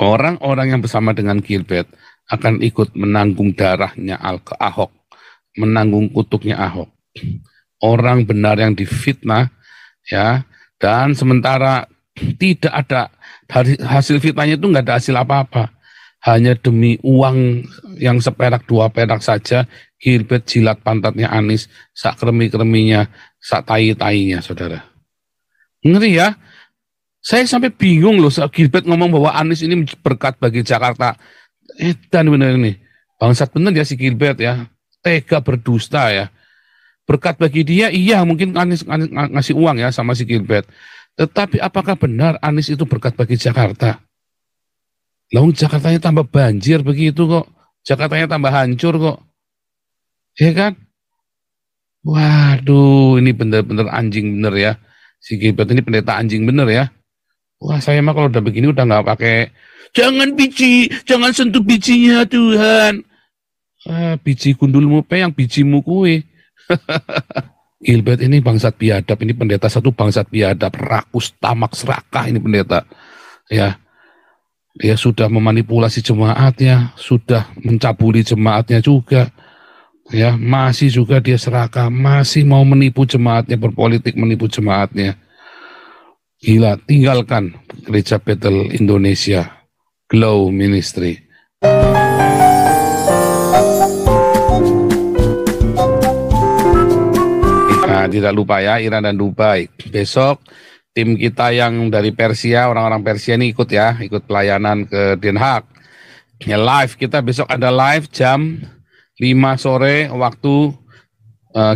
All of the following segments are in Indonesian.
Orang-orang yang bersama dengan Gilbert akan ikut menanggung darahnya Ahok, menanggung kutuknya Ahok. Orang benar yang difitnah, ya, dan sementara tidak ada dari hasil fitnahnya itu nggak ada hasil apa-apa, hanya demi uang yang seperak dua perak saja Gilbert jilat pantatnya Anies, sak kremi-kreminya, sak tai-tainya, saudara. Ngeri ya, saya sampai bingung loh saat Gilbert ngomong bahwa Anies ini berkat bagi Jakarta. Dan bener ini, bangsat bener ya si Gilbert ya, tega berdusta ya. Berkat bagi dia, iya mungkin Anies ngasih uang ya sama si Gilbert. Tetapi apakah benar Anies itu berkat bagi Jakarta? Lalu Jakartanya tambah banjir begitu kok. Jakartanya tambah hancur kok. Ya kan? Waduh, ini bener-bener anjing bener ya. Si Gilbert ini pendeta anjing bener ya. Wah, saya mah kalau udah begini udah nggak pakai. Jangan biji, jangan sentuh bijinya Tuhan. Biji gundulmu pe yang bijimu kue. Gilbert ini bangsat biadab, ini pendeta satu bangsat biadab, rakus, tamak, serakah ini pendeta. Ya, dia sudah memanipulasi jemaatnya, sudah mencabuli jemaatnya juga. Ya, masih juga dia serakah, masih mau menipu jemaatnya, berpolitik menipu jemaatnya. Gila, tinggalkan Gereja Bethel Indonesia, Glow Ministry. Nah, tidak lupa ya, Iran dan Dubai. Besok tim kita yang dari Persia, orang-orang Persia ini ikut ya, ikut pelayanan ke Den Haag. Ya live, kita besok ada live jam 5 sore waktu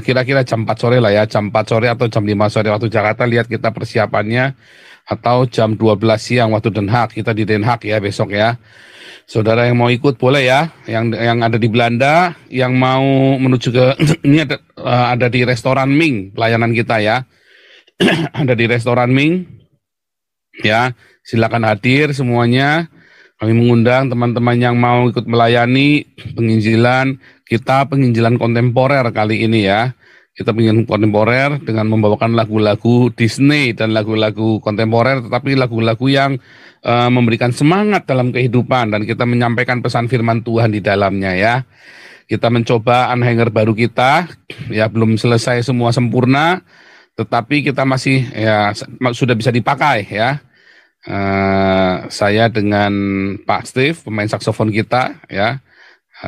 kira-kira jam 4 sore lah ya, jam 4 sore atau jam 5 sore waktu Jakarta, lihat kita persiapannya, atau jam 12 siang waktu Den Haag, kita di Den Haag ya besok ya. Saudara yang mau ikut boleh ya, yang ada di Belanda, yang mau menuju ke ini ada di restoran Ming pelayanan kita ya. Ada di restoran Ming. Ya, silakan hadir semuanya. Kami mengundang teman-teman yang mau ikut melayani penginjilan kita, penginjilan kontemporer kali ini ya. Kita penginjilan kontemporer dengan membawakan lagu-lagu Disney dan lagu-lagu kontemporer, tetapi lagu-lagu yang memberikan semangat dalam kehidupan, dan kita menyampaikan pesan firman Tuhan di dalamnya ya. Kita mencoba anhanger baru kita, ya belum selesai semua sempurna, tetapi kita masih ya sudah bisa dipakai ya. Saya dengan Pak Steve, pemain saksofon kita ya,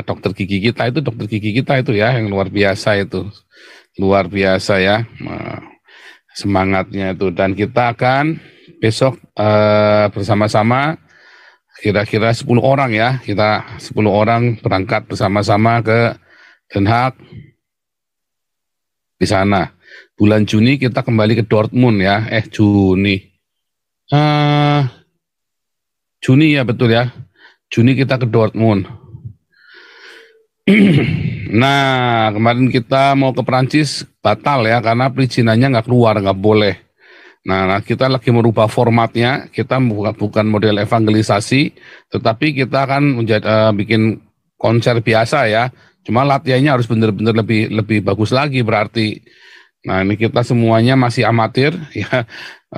dokter gigi kita itu ya, yang luar biasa itu, luar biasa ya semangatnya itu. Dan kita akan besok bersama-sama kira-kira 10 orang ya, kita 10 orang berangkat bersama-sama ke Den Haag. Di sana bulan Juni kita kembali ke Dortmund ya, Juni ya, betul ya, Juni kita ke Dortmund. Nah, kemarin kita mau ke Perancis batal ya, karena perizinannya nggak keluar, nggak boleh. Nah, kita lagi merubah formatnya, kita bukan model evangelisasi, tetapi kita akan bikin konser biasa ya, cuma latihannya harus benar-benar lebih bagus lagi berarti. Nah, ini kita semuanya masih amatir ya,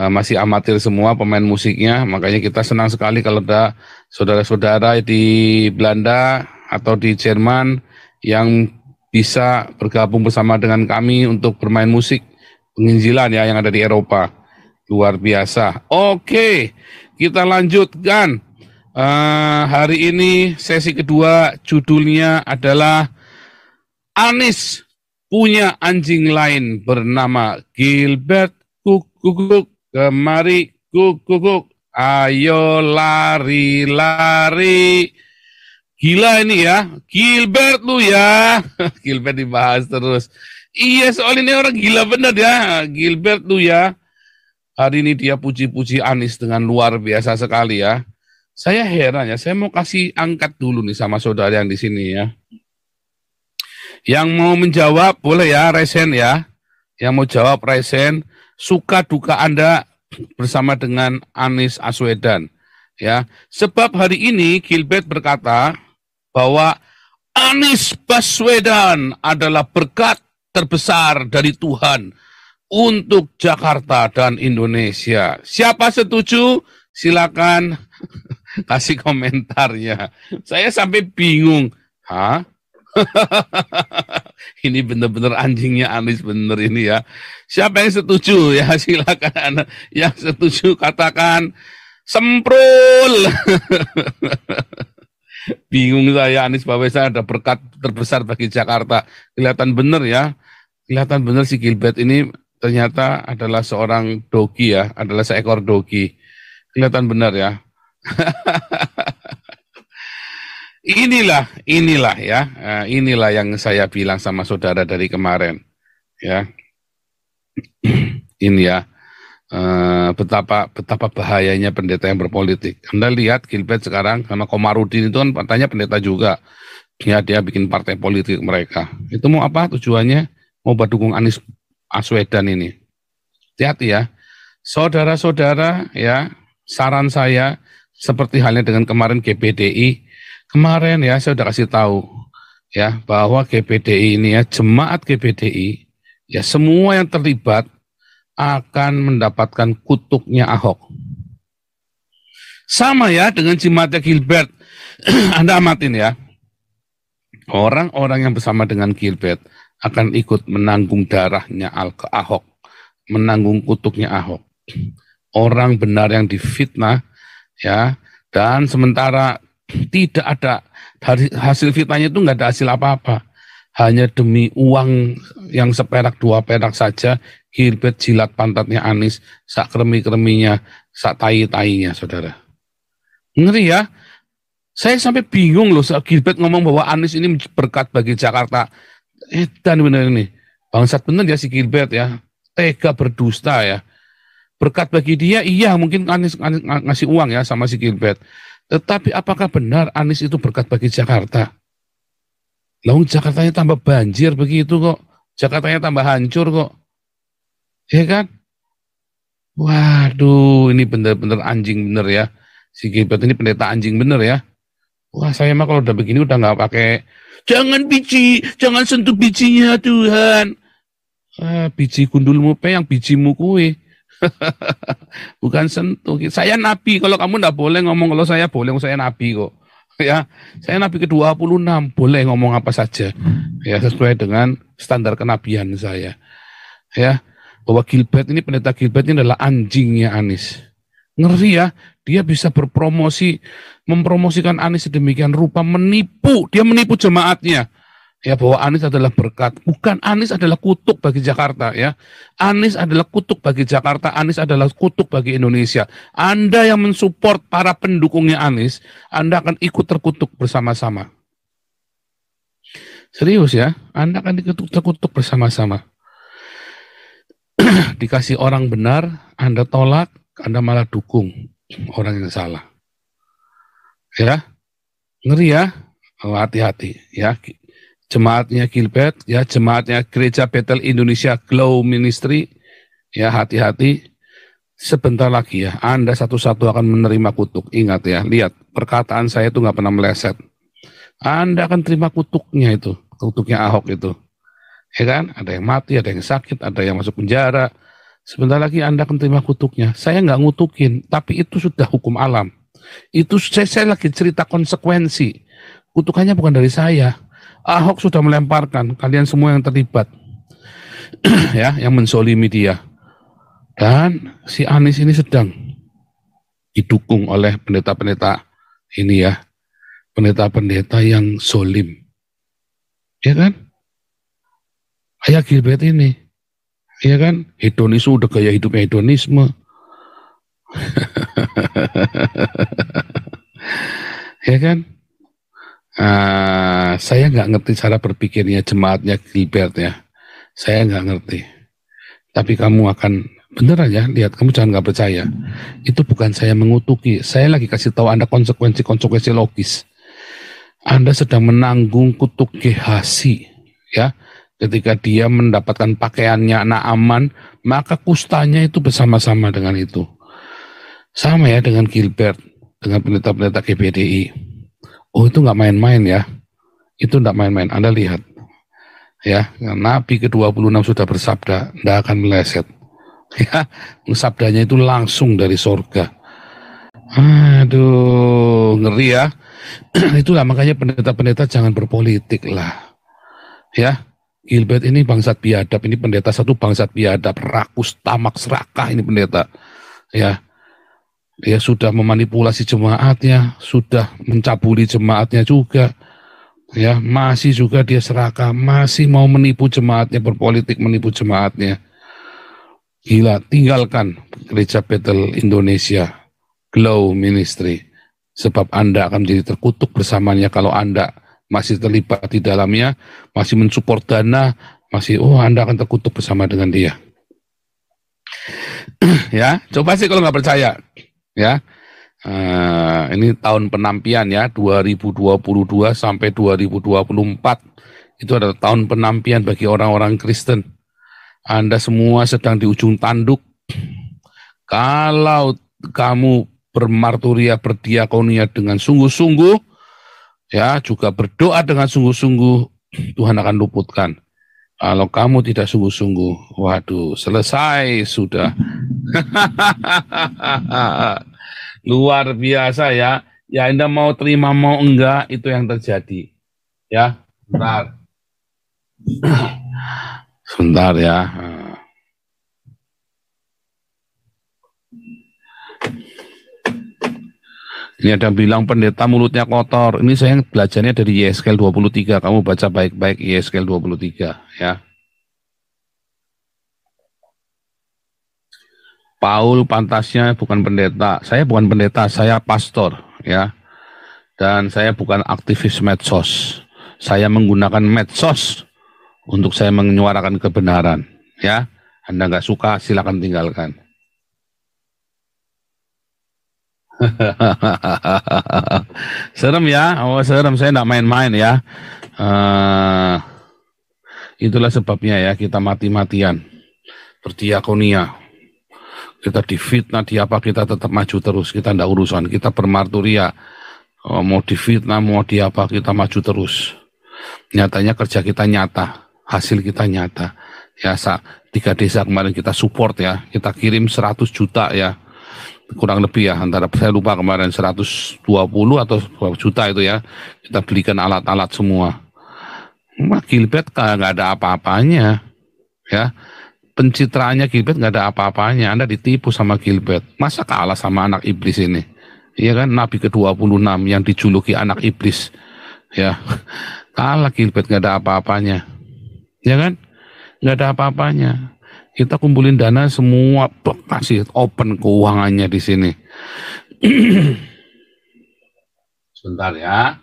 masih amatir semua pemain musiknya, makanya kita senang sekali kalau ada saudara-saudara di Belanda atau di Jerman yang bisa bergabung bersama dengan kami untuk bermain musik penginjilan ya, yang ada di Eropa. Luar biasa. Oke, kita lanjutkan. Hari ini sesi kedua, judulnya adalah Anies punya anjing lain bernama Gilbert. Kuk kuk kuk, kemari kuk kuk kuk, ayo lari lari. Gila ini ya, Gilbert lu ya. Gilbert dibahas terus. Iya, soal ini orang gila bener ya, Gilbert lu ya. Hari ini dia puji-puji Anies dengan luar biasa sekali ya. Saya heran ya, saya mau kasih angkat dulu nih sama saudara yang di sini ya. Yang mau menjawab boleh ya, resen ya. Yang mau jawab resen, suka duka Anda bersama dengan Anies Baswedan ya. Sebab hari ini Gilbert berkata bahwa Anies Baswedan adalah berkat terbesar dari Tuhan untuk Jakarta dan Indonesia. Siapa setuju? Silakan kasih komentarnya. Saya sampai bingung. Hah? Ini benar-benar anjingnya Anies bener ini ya. Siapa yang setuju ya silakan. Yang setuju katakan semprul. Bingung saya Anies Baswedan ada berkat terbesar bagi Jakarta. Kelihatan bener ya. Kelihatan bener si Gilbert ini ternyata adalah seorang dogi ya, adalah seekor dogi. Kelihatan benar ya. inilah ya, inilah yang saya bilang sama saudara dari kemarin, ya. Ini ya, betapa bahayanya pendeta yang berpolitik. Anda lihat Gilbert sekarang sama Komarudin itu kan katanya pendeta juga, ya dia bikin partai politik mereka. Itu mau apa tujuannya? Mau dukung Anies Baswedan ini. Hati-hati ya, saudara-saudara ya. Saran saya seperti halnya dengan kemarin GPDI. Kemarin ya saya sudah kasih tahu ya bahwa GPDI ini ya, jemaat GPDI ya, semua yang terlibat akan mendapatkan kutuknya Ahok. Sama ya dengan jemaatnya Gilbert. Anda amatin ya. Orang-orang yang bersama dengan Gilbert akan ikut menanggung darahnya Ahok, menanggung kutuknya Ahok. Orang benar yang difitnah ya, dan sementara tidak ada dari hasil fitnahnya itu nggak ada hasil apa-apa, hanya demi uang yang seperak dua perak saja Gilbert jilat pantatnya Anies, sak kremi-kreminya, sak tai-tainya, saudara. Ngeri ya, saya sampai bingung loh saat Gilbert ngomong bahwa Anies ini berkat bagi Jakarta. Dan benar ini bangsat bener ya si Gilbert ya, tega berdusta ya. Berkat bagi dia, iya mungkin Anies ngasih uang ya sama si Gilbert. Tetapi apakah benar Anies itu berkat bagi Jakarta? Lalu Jakartanya tambah banjir begitu kok. Jakartanya tambah hancur kok. Ya kan? Waduh, ini benar-benar anjing bener ya. Si Gilbert ini pendeta anjing bener ya. Wah, saya mah kalau udah begini udah nggak pakai. Jangan biji, jangan sentuh bijinya Tuhan. Biji gundulmu pe yang bijimu kue. Bukan sentuh. Saya nabi, kalau kamu enggak boleh ngomong, kalau saya boleh, saya nabi kok. Ya, saya nabi ke-26, boleh ngomong apa saja. Ya, sesuai dengan standar kenabian saya. Ya, bahwa Gilbert ini, pendeta Gilbert ini adalah anjingnya Anies. Ngeri ya, dia bisa mempromosikan Anies sedemikian rupa, dia menipu jemaatnya. Ya, bahwa Anies adalah berkat. Bukan, Anies adalah kutuk bagi Jakarta ya. Anies adalah kutuk bagi Jakarta, Anies adalah kutuk bagi Indonesia. Anda yang mensupport para pendukungnya Anies, Anda akan ikut terkutuk bersama-sama. Serius ya, Anda akan terkutuk bersama-sama. Dikasih orang benar, Anda tolak, Anda malah dukung orang yang salah. Ya, ngeri ya, hati-hati ya. Jemaatnya Gilbert, ya jemaatnya Gereja Bethel Indonesia Glow Ministry, ya hati-hati. Sebentar lagi ya, Anda satu-satu akan menerima kutuk. Ingat ya, lihat perkataan saya itu nggak pernah meleset. Anda akan terima kutuknya itu, kutuknya Ahok itu. Ya kan, ada yang mati, ada yang sakit, ada yang masuk penjara. Sebentar lagi Anda akan terima kutuknya. Saya nggak ngutukin, tapi itu sudah hukum alam. Itu saya lagi cerita konsekuensi. Kutukannya bukan dari saya. Ahok sudah melemparkan, kalian semua yang terlibat, ya, yang menzolimi dia. Dan si Anies ini sedang didukung oleh pendeta-pendeta ini ya, pendeta-pendeta yang zolim, ya kan? Kayak Gilbert ini, ya kan? Hedonisme, udah gaya hidupnya hedonisme. Ya kan? Saya nggak ngerti cara berpikirnya jemaatnya Gilbert ya. Saya nggak ngerti. Tapi kamu akan beneran ya, lihat, kamu jangan nggak percaya. Itu bukan saya mengutuki. Saya lagi kasih tahu Anda konsekuensi logis. Anda sedang menanggung kutuk Gehazi ya. Ketika dia mendapatkan pakaiannya Naaman, maka kustanya itu bersama-sama dengan itu. Sama ya dengan Gilbert, dengan pendeta-pendeta GPDI. Oh, itu nggak main-main ya. Itu nggak main-main. Anda lihat. Ya, Nabi ke-26 sudah bersabda, nggak akan meleset. Ya, sabdanya itu langsung dari sorga. Aduh, ngeri ya. Itulah makanya pendeta-pendeta jangan berpolitik lah. Ya, Gilbert ini bangsat biadab, ini pendeta satu bangsat biadab, rakus, tamak, serakah ini pendeta. Ya, dia sudah memanipulasi jemaatnya, sudah mencabuli jemaatnya juga. Ya, masih juga dia serakah, masih mau menipu jemaatnya, berpolitik menipu jemaatnya. Gila, tinggalkan Gereja Bethel Indonesia, Glow Ministry. Sebab Anda akan menjadi terkutuk bersamanya kalau Anda masih terlibat di dalamnya, masih mensupport dana, Anda akan terkutuk bersama dengan dia. Ya, coba sih kalau nggak percaya. Ya, ini tahun penampian ya, 2022 sampai 2024. Itu adalah tahun penampian bagi orang-orang Kristen. Anda semua sedang di ujung tanduk. Kalau kamu bermarturia, berdiakonia dengan sungguh-sungguh, ya juga berdoa dengan sungguh-sungguh, Tuhan akan luputkan. Kalau kamu tidak sungguh-sungguh, waduh, selesai sudah. Luar biasa ya. Ya Anda mau terima mau enggak, itu yang terjadi. Ya, bentar. Sebentar ya. Ini ada bilang pendeta mulutnya kotor. Ini saya belajarnya dari Yeskel 23. Kamu baca baik-baik Yeskel 23 ya. Paul pantasnya bukan pendeta. Saya bukan pendeta, saya pastor ya. Dan saya bukan aktivis medsos. Saya menggunakan medsos untuk saya menyuarakan kebenaran ya. Anda nggak suka silakan tinggalkan. Serem ya, oh serem, saya nggak main-main ya. Itulah sebabnya ya kita mati-matian berdiakonia. Kita difitnah di apa kita tetap maju terus, kita ndak urusan, kita bermarturia, mau difitnah mau di apa kita maju terus. Nyatanya kerja kita nyata, hasil kita nyata. Ya 3 desa kemarin kita support ya, kita kirim 100 juta ya, kurang lebih ya, antara saya lupa kemarin 120 atau 20 juta itu ya, kita belikan alat-alat semua. Gilbert nggak ada apa-apanya ya. Pencitraannya Gilbert nggak ada apa-apanya. Anda ditipu sama Gilbert. Masa kalah sama anak iblis ini? Iya kan, Nabi ke-26 yang dijuluki anak iblis. Ya, kalah Gilbert, nggak ada apa-apanya. Ya kan, nggak ada apa-apanya. Kita kumpulin dana semua, kasih open keuangannya di sini. Sebentar ya.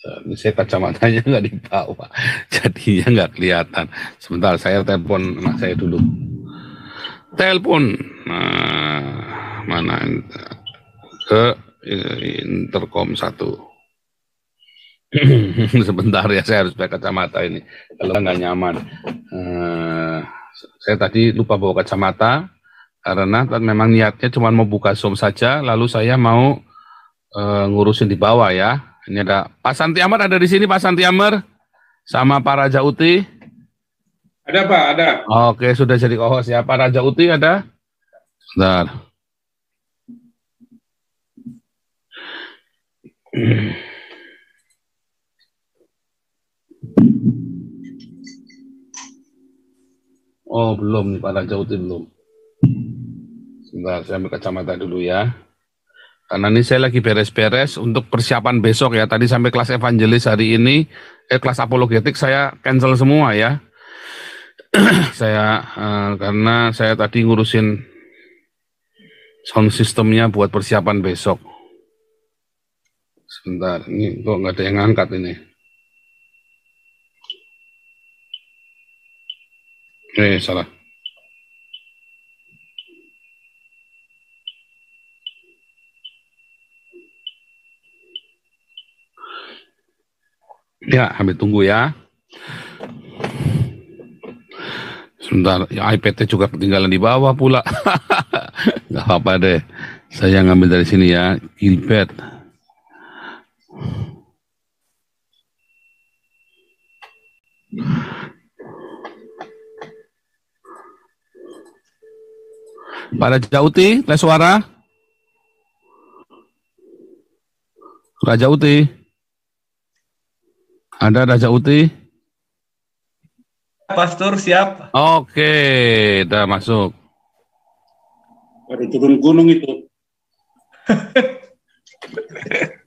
Ini saya kacamatanya nggak dibawa, jadinya nggak kelihatan. Sebentar, saya telepon anak saya dulu. Telepon, mana ke intercom 1. Sebentar ya, saya harus pakai kacamata ini. Kalau nggak nyaman. Saya tadi lupa bawa kacamata karena memang niatnya cuma mau buka Zoom saja. Lalu saya mau ngurusin di bawah ya. Ini ada Pak Santi Amar, ada di sini Pak Santi Amar sama Pak Raja Uti. Ada Pak, ada. Oke, sudah jadi co-host ya. Pak Raja Uti ada? Bentar. Oh, belum nih Pak Raja Uti, belum. Sebentar, saya ambil kacamata dulu ya. Karena ini saya lagi beres-beres untuk persiapan besok ya. Tadi sampai kelas evangelis hari ini, kelas apologetik saya cancel semua ya. Karena saya tadi ngurusin sound systemnya buat persiapan besok. Sebentar, ini kok nggak ada yang ngangkat ini. Salah. Ya, ambil tunggu ya. Sebentar, ya, iPad-nya juga ketinggalan di bawah pula. Gak apa-apa deh. Saya ngambil dari sini ya, Gilbert. Pak Raja Uti, tes suara. Raja Uti. Ada Raja Uti? Pastor siap. Oke, udah masuk. Baru turun gunung itu.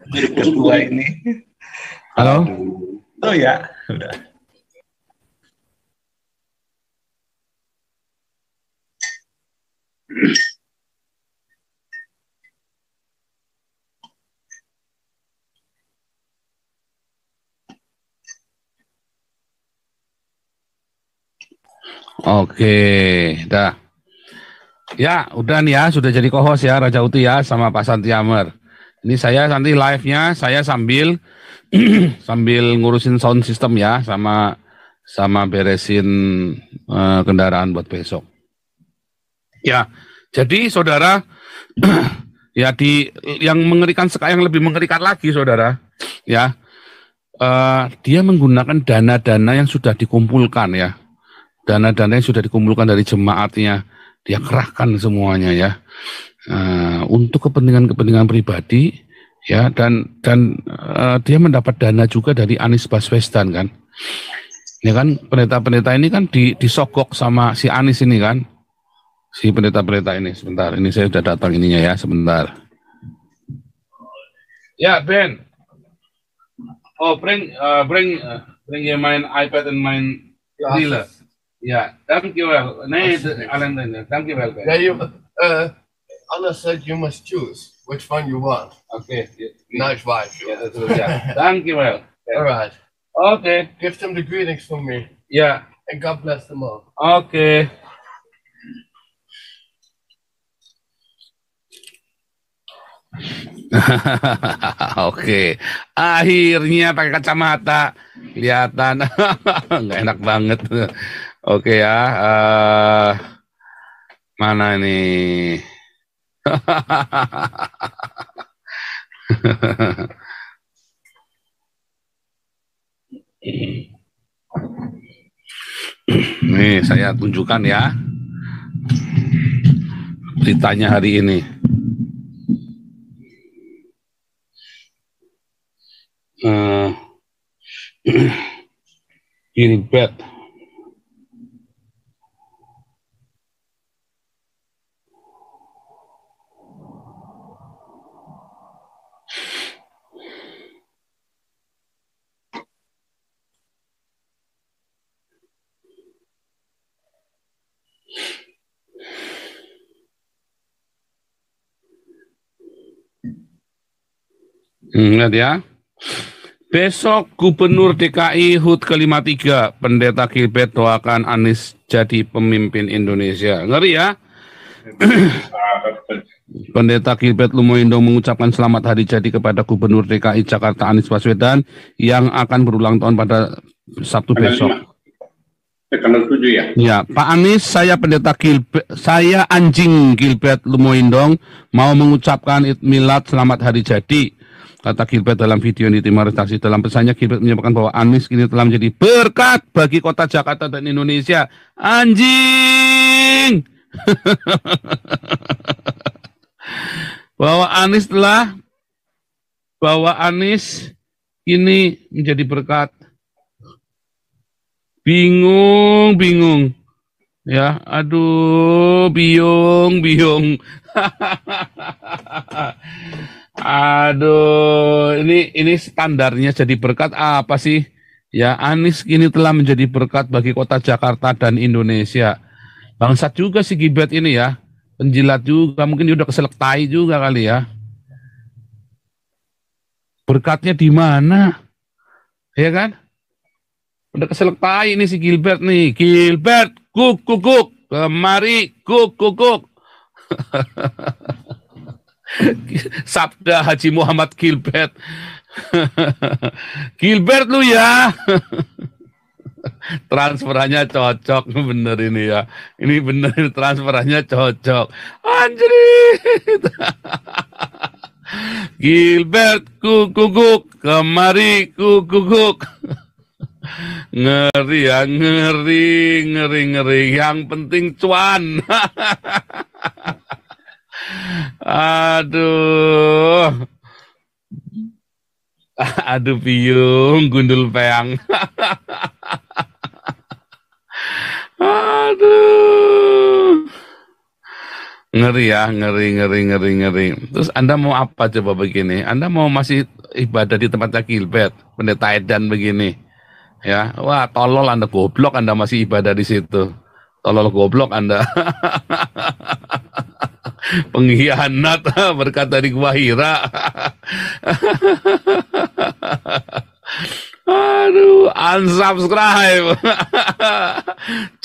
Kedua ini. Halo? Oh ya, udah. Oke, dah. Ya, udah nih ya, sudah jadi co-host ya Raja Uti ya sama Pak Santiamer. Ini saya nanti live-nya saya sambil sambil ngurusin sound system ya sama beresin kendaraan buat besok. Ya, jadi saudara ya yang mengerikan yang lebih mengerikan lagi saudara ya dia menggunakan dana-dana yang sudah dikumpulkan ya. Dana-dana yang sudah dikumpulkan dari jemaatnya, dia kerahkan semuanya ya untuk kepentingan-kepentingan pribadi ya dan dia mendapat dana juga dari Anies Baswedan kan, ya kan pendeta-pendeta ini kan disogok sama si Anies ini kan, si pendeta-pendeta ini. Sebentar, ini saya sudah datang ininya ya sebentar. Ya Ben, oh bring your main iPad and main dealer. Yeah, thank you well. Nee, Alan, thank you well. Yeah, Anna said you must choose which one you want. Okay. Nice wife. Yeah, that's good. Yeah. Thank you well. Okay. All right. Okay. Give them the greetings from me. Yeah. And God bless them all. Okay. Oke, akhirnya pakai kacamata kelihatan nggak enak banget. Oke ya, mana nih? Nih saya tunjukkan ya beritanya hari ini. Gilbert lihat ya. Besok Gubernur DKI HUT ke-53, Pendeta Gilbert doakan Anies jadi pemimpin Indonesia. Ngeri ya? Pendeta Gilbert Lumoindong mengucapkan selamat hari jadi kepada Gubernur DKI Jakarta Anies Baswedan yang akan berulang tahun pada Sabtu besok. Tanggal 7 ya? Ya, Pak Anies, saya Pendeta Gilbert, saya anjing Gilbert Lumoindong mau mengucapkan Id Milad selamat hari jadi. Kata Gilbert dalam video yang diterima redaksi. Dalam pesannya Gilbert menyatakan bahwa Anies kini telah menjadi berkat bagi kota Jakarta dan Indonesia. Anjing! bahwa Anies ini menjadi berkat. Bingung. Ya, aduh, biung. Aduh, ini standarnya jadi berkat apa sih? Ya, Anies kini telah menjadi berkat bagi kota Jakarta dan Indonesia. Bangsat juga si Gilbert ini ya. Penjilat juga, mungkin dia udah keselak tai juga kali ya. Berkatnya di mana? Ya kan? Udah keselak tai ini si Gilbert nih. Gilbert, kuk. Kemari, kuk. Sabda Haji Muhammad Gilbert. Gilbert lu ya. Transferannya cocok bener ini ya. Ini bener transferannya cocok. Anjir. Gilbert kukuk kemari kukuk. Ngeri ya, ngeri. Yang penting cuan. Aduh. Aduh piung, gundul peang. Aduh. Ngeri ya, ngeri. Terus Anda mau apa coba begini? Anda mau masih ibadah di tempatnya Gilbert, pendeta Edan begini? Ya, wah tolol Anda, goblok Anda masih ibadah di situ. Tolol goblok Anda. Pengkhianat berkat dari Gua Hira. Aduh, unsubscribe.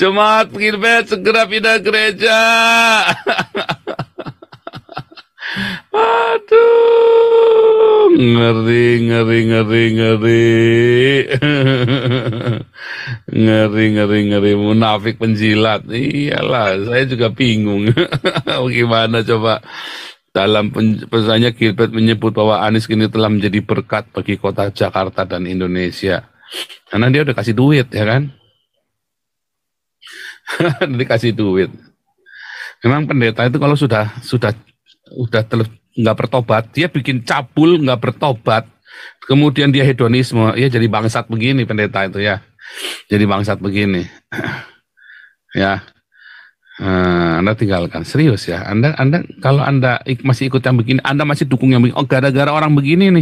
Jemaat Gilbert segera pindah gereja. Aduh, ngeri. Ngeri, munafik penjilat. Iyalah, saya juga bingung. Gimana coba? Dalam pesannya Gilbert menyebut bahwa Anies kini telah menjadi berkat bagi kota Jakarta dan Indonesia. Karena dia udah kasih duit, ya kan? Dikasih duit. Memang pendeta itu kalau sudah nggak bertobat, dia bikin cabul nggak bertobat, kemudian dia hedonisme, ya jadi bangsat begini pendeta itu ya, jadi bangsat begini, ya. Anda tinggalkan, serius ya. Anda kalau Anda masih ikut yang begini, Anda masih dukung yang begini. Oh, gara-gara orang begini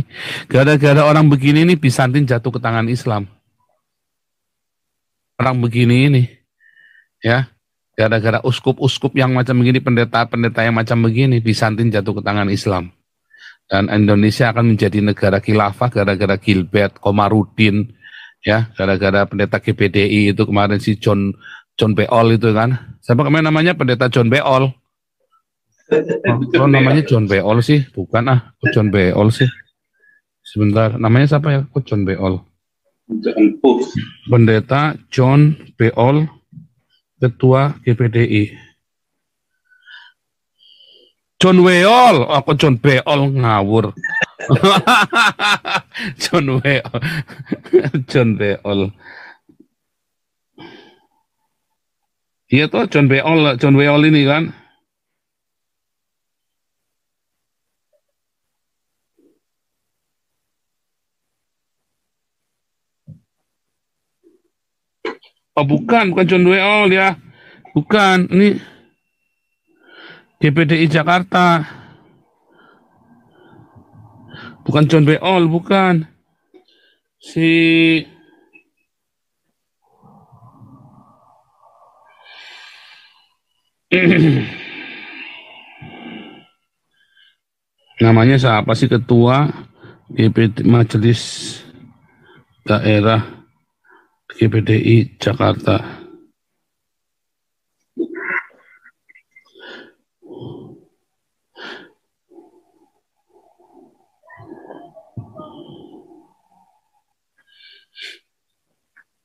nih, Bizantin jatuh ke tangan Islam. Orang begini ini, ya. Gara-gara uskup-uskup yang macam begini, pendeta-pendeta yang macam begini, Bizantin jatuh ke tangan Islam. Dan Indonesia akan menjadi negara khilafah gara-gara Gilbert, Komarudin, ya, gara-gara pendeta GPDI itu kemarin si John Beol itu kan. Siapa kemarin namanya pendeta John Beol? Oh, namanya John Beol sih? Bukan kok John Beol sih? Sebentar, namanya siapa ya? Kok John Beol? Pendeta John Beol, Ketua GPDI. John Weol, aku John Beol ngawur. John Beol. Iya tuh John Weol ini kan. Oh bukan John Weol ya. Bukan, ini GPDI Jakarta. Bukan John Beol, bukan. Namanya siapa sih ketua GPD Majelis Daerah GPDI Jakarta?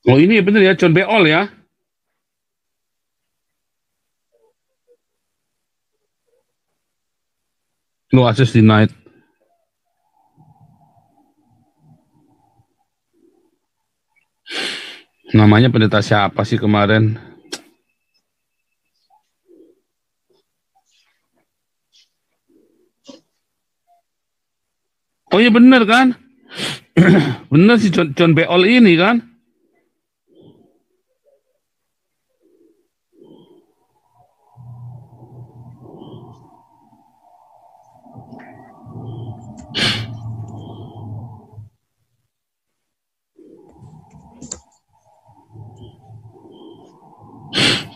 Oh ini benar ya, John Beol ya. No access denied. Namanya pendeta siapa sih kemarin? Oh iya benar kan? Benar si John Beol ini kan?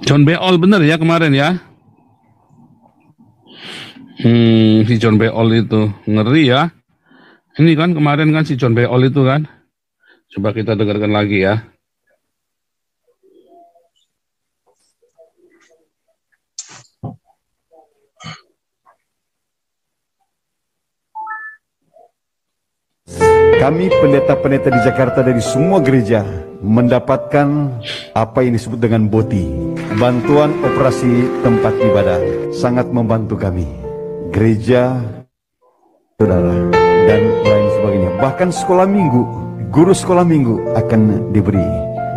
John Beol bener ya kemarin ya. Si John Beol itu ngeri ya. Ini kan kemarin kan si John Beol itu kan. Coba kita dengarkan lagi ya. Kami pendeta-pendeta di Jakarta dari semua gereja mendapatkan apa yang disebut dengan BOTI, bantuan operasi tempat ibadah, sangat membantu kami, gereja, saudara, dan lain sebagainya. Bahkan sekolah minggu, guru sekolah minggu akan diberi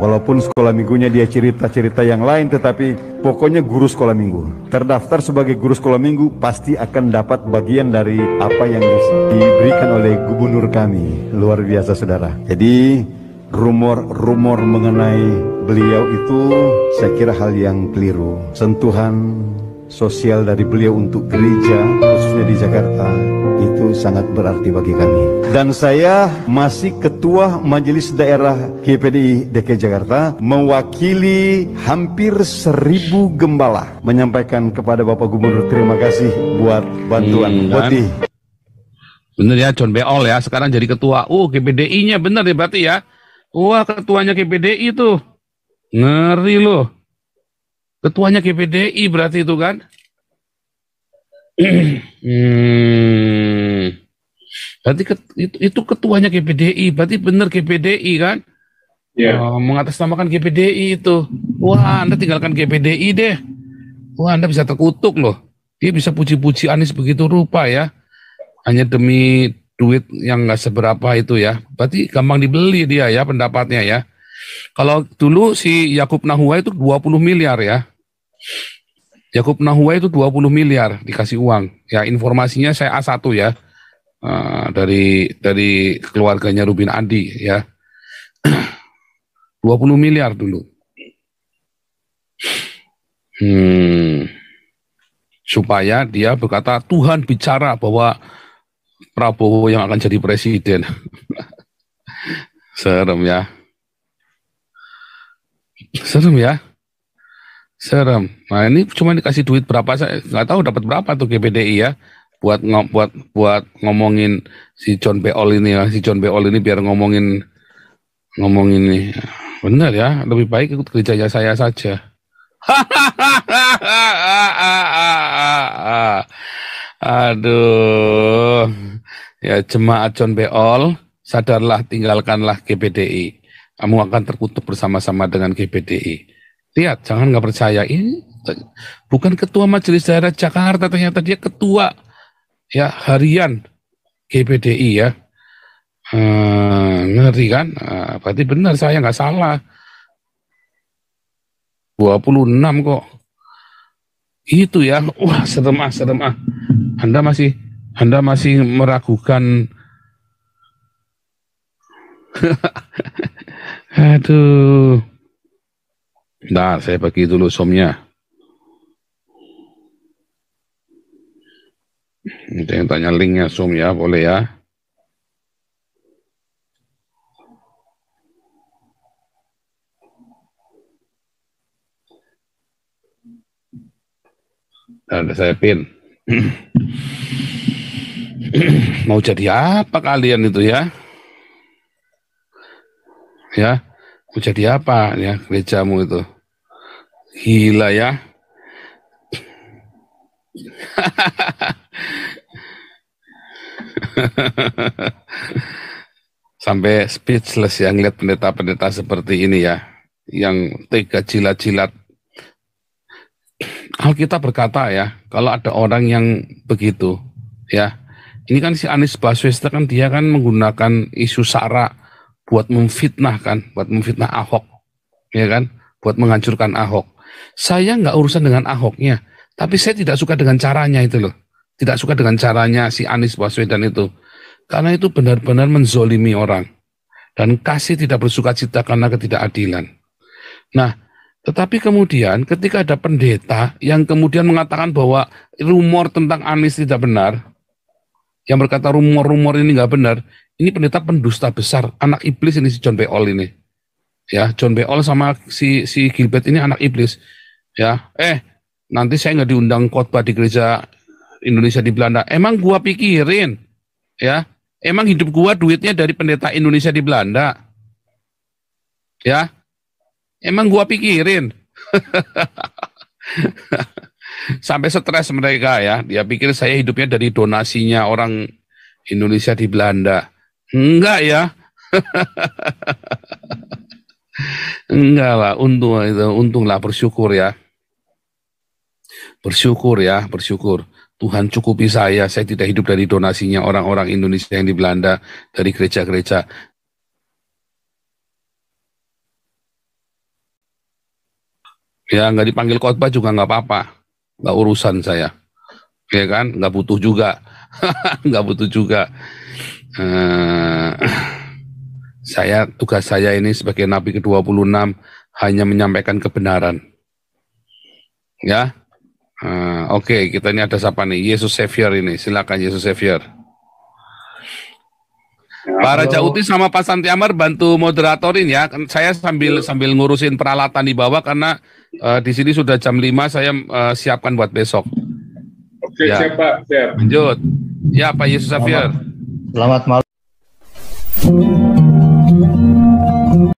Walaupun sekolah minggunya dia cerita-cerita yang lain, tetapi pokoknya guru sekolah minggu. Terdaftar sebagai guru sekolah minggu pasti akan dapat bagian dari apa yang diberikan oleh gubernur kami. Luar biasa saudara. Jadi rumor-rumor mengenai beliau itu saya kira hal yang keliru. Sentuhan sosial dari beliau untuk gereja khususnya di Jakarta itu sangat berarti bagi kami. Dan saya masih ketua Majelis Daerah GPDI DKI Jakarta, mewakili hampir 1.000 gembala, menyampaikan kepada Bapak Gubernur terima kasih buat bantuan. Boti. Bener ya, John Beol ya sekarang jadi ketua GPDI-nya, bener ya berarti ya. Wah, ketuanya GPDI tuh ngeri loh. Ketuanya GPDI berarti itu kan. Berarti itu ketuanya GPDI, berarti benar GPDI kan? Ya. Mengatasnamakan GPDI itu. Wah, Anda tinggalkan GPDI deh. Wah, Anda bisa terkutuk loh. Dia bisa puji-puji Anies begitu rupa ya. Hanya demi duit yang nggak seberapa itu ya. Berarti gampang dibeli dia ya pendapatnya ya. Kalau dulu si Yakub Nahua itu 20 miliar ya. Yakub Nahua itu 20 miliar dikasih uang. Ya, informasinya saya A1 ya. Dari keluarganya Rubin Adi ya. 20 miliar dulu. Supaya dia berkata Tuhan bicara bahwa Prabowo yang akan jadi presiden. Serem ya. Serem ya. Serem. Nah ini cuma dikasih duit berapa, saya nggak tahu dapat berapa tuh GPDI ya buat ngomongin si John Beol ini ya. Si John Beol ini biar ngomongin nih. Benar ya, lebih baik ikut gerejanya saya saja. Aduh. Ya jemaat John Beol, sadarlah, tinggalkanlah GPDI. Kamu akan terkutuk bersama-sama dengan GPDI. Lihat, jangan nggak percaya, ini bukan ketua Majelis Daerah Jakarta, ternyata dia ketua ya harian GPDI ya. Ngeri kan? Berarti benar saya nggak salah. 26 kok. Itu ya. Wah, serem ah. Anda masih meragukan. Aduh. Nah, saya bagi dulu somnya. Ada yang tanya linknya som ya, boleh ya. Ada saya pin. Mau jadi apa kalian itu ya? Ya. Mau jadi apa ya gerejamu itu? Gila ya. Sampai speechless ya ngeliat pendeta-pendeta seperti ini ya. Yang tega jilat-jilat. Alkitab berkata ya, kalau ada orang yang begitu ya. Ini kan si Anies Baswedan kan dia kan menggunakan isu sara buat memfitnah kan, buat memfitnah Ahok, ya kan, buat menghancurkan Ahok. Saya nggak urusan dengan Ahoknya, tapi saya tidak suka dengan caranya itu loh, tidak suka dengan caranya si Anies Baswedan itu, karena itu benar-benar menzolimi orang dan kasih tidak bersuka cita karena ketidakadilan. Nah, tetapi kemudian ketika ada pendeta yang kemudian mengatakan bahwa rumor tentang Anies tidak benar, yang berkata rumor-rumor ini nggak benar, ini pendeta pendusta besar, anak iblis ini si John Beol ini. Ya, John Beol sama si Gilbert ini anak iblis. Ya, nanti saya nggak diundang khotbah di gereja Indonesia di Belanda. Emang gua pikirin, ya, emang hidup gua duitnya dari pendeta Indonesia di Belanda. Ya, emang gua pikirin. Sampai stres mereka ya, dia pikir saya hidupnya dari donasinya orang Indonesia di Belanda. Enggak ya. Enggak lah, untunglah, bersyukur ya. Bersyukur. Tuhan cukupi saya tidak hidup dari donasinya orang-orang Indonesia yang di Belanda, dari gereja-gereja. Ya nggak dipanggil khotbah juga nggak apa-apa, nggak urusan saya, ya kan? Nggak butuh juga, nggak butuh juga. Tugas saya ini sebagai Nabi ke-26 hanya menyampaikan kebenaran. Ya, oke, kita ini ada siapa nih? Yesus Savior ini, silakan Yesus Savior. Pak Raja Uti sama Pak Santi Amar bantu moderatorin ya. Saya sambil ngurusin peralatan di bawah karena di sini sudah jam 5, saya siapkan buat besok. Oke, ya. siap Pak, siap. Lanjut. Ya Pak Yesus Savior. Selamat malam.